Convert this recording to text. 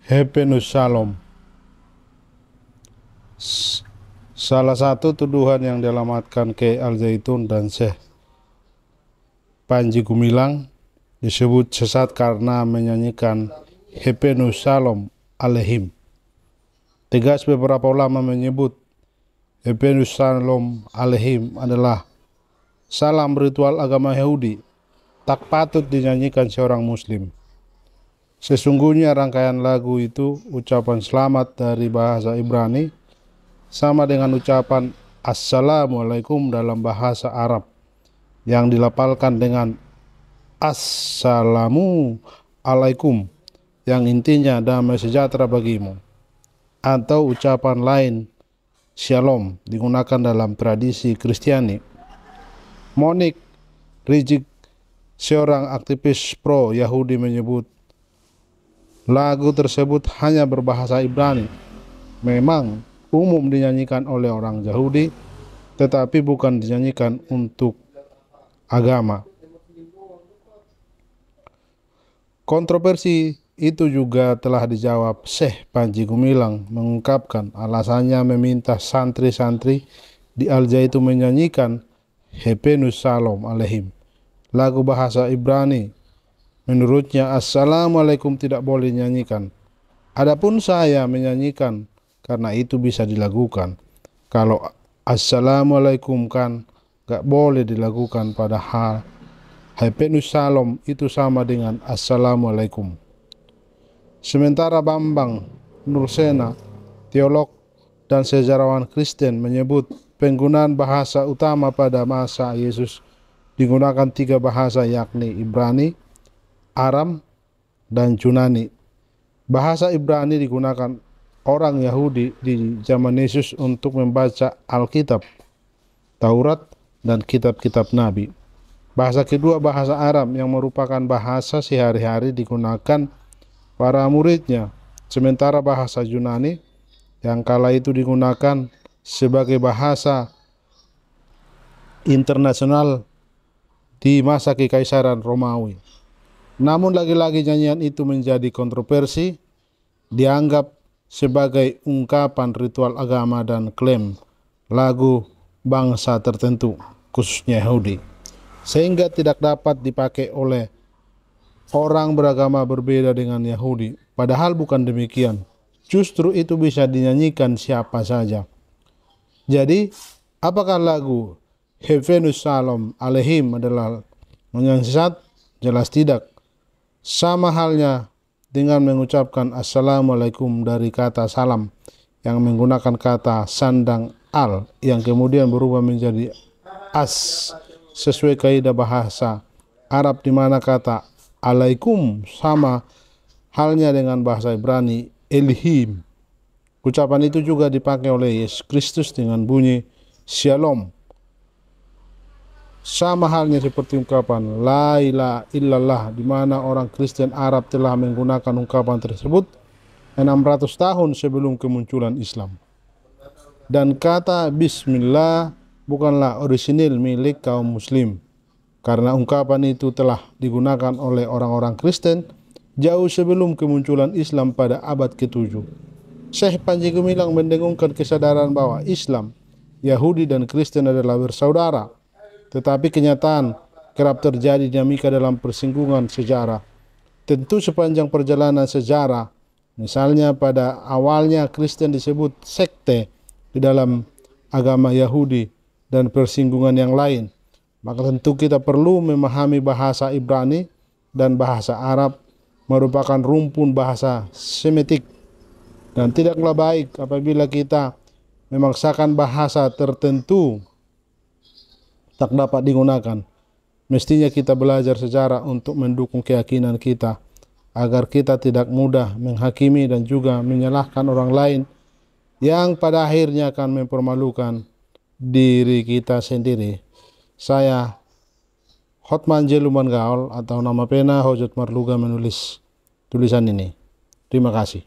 Happiness Shalom. Salah satu tuduhan yang dialamatkan ke Al Zaitun dan Syekh Panji Gumilang disebut sesat karena menyanyikan Happiness Shalom alaihim. Tegas beberapa ulama menyebut Happiness Shalom alaihim adalah salam ritual agama Yahudi, tak patut dinyanyikan seorang muslim. Sesungguhnya rangkaian lagu itu ucapan selamat dari bahasa Ibrani sama dengan ucapan Assalamualaikum dalam bahasa Arab yang dilapalkan dengan Assalamu alaikum yang intinya damai sejahtera bagimu, atau ucapan lain Shalom digunakan dalam tradisi Kristiani. Monique Rijik, seorang aktivis pro Yahudi, menyebut lagu tersebut hanya berbahasa Ibrani. Memang umum dinyanyikan oleh orang Yahudi, tetapi bukan dinyanyikan untuk agama. Kontroversi itu juga telah dijawab. Syekh Panji Gumilang mengungkapkan alasannya meminta santri-santri di Al Zaitun menyanyikan Happiness Shalom alaihim, lagu bahasa Ibrani. Menurutnya Assalamualaikum tidak boleh dinyanyikan. Adapun saya menyanyikan karena itu bisa dilakukan. Kalau Assalamualaikum kan gak boleh dilakukan, padahal Happiness Shalom itu sama dengan Assalamualaikum. Sementara Bambang Nursena, teolog dan sejarawan Kristen, menyebut penggunaan bahasa utama pada masa Yesus digunakan 3 bahasa, yakni Ibrani, Aram, dan Yunani. Bahasa Ibrani digunakan orang Yahudi di zaman Yesus untuk membaca Alkitab, Taurat, dan kitab-kitab Nabi. Bahasa kedua bahasa Aram yang merupakan bahasa sehari-hari digunakan para muridnya. Sementara bahasa Yunani yang kala itu digunakan sebagai bahasa internasional di masa Kekaisaran Romawi. Namun lagi-lagi nyanyian itu menjadi kontroversi, dianggap sebagai ungkapan ritual agama dan klaim lagu bangsa tertentu, khususnya Yahudi, sehingga tidak dapat dipakai oleh orang beragama berbeda dengan Yahudi. Padahal bukan demikian, justru itu bisa dinyanyikan siapa saja. Jadi, apakah lagu Happiness Shalom alaihim adalah menyesat? Jelas tidak. Sama halnya dengan mengucapkan Assalamualaikum dari kata salam yang menggunakan kata sandang al yang kemudian berubah menjadi as sesuai kaidah bahasa Arab, di mana kata alaikum sama halnya dengan bahasa Ibrani elhim. Ucapan itu juga dipakai oleh Yesus Kristus dengan bunyi Shalom. Sama halnya seperti ungkapan La ilaha illallah, di mana orang Kristen Arab telah menggunakan ungkapan tersebut 600 tahun sebelum kemunculan Islam. Dan kata Bismillah bukanlah orisinil milik kaum muslim, karena ungkapan itu telah digunakan oleh orang-orang Kristen jauh sebelum kemunculan Islam pada abad ke-7. Syekh Panji Gumilang mendengungkan kesadaran bahwa Islam, Yahudi, dan Kristen adalah bersaudara. Tetapi kenyataan kerap terjadi dinamika dalam persinggungan sejarah. Tentu sepanjang perjalanan sejarah, misalnya pada awalnya Kristen disebut sekte di dalam agama Yahudi dan persinggungan yang lain, maka tentu kita perlu memahami bahasa Ibrani dan bahasa Arab merupakan rumpun bahasa Semitik, dan tidaklah baik apabila kita memaksakan bahasa tertentu tak dapat digunakan. Mestinya kita belajar sejarah untuk mendukung keyakinan kita, agar kita tidak mudah menghakimi dan juga menyalahkan orang lain yang pada akhirnya akan mempermalukan diri kita sendiri. Saya Hotman Jeluman Gaul atau nama pena Hojot Marluga menulis tulisan ini. Terima kasih.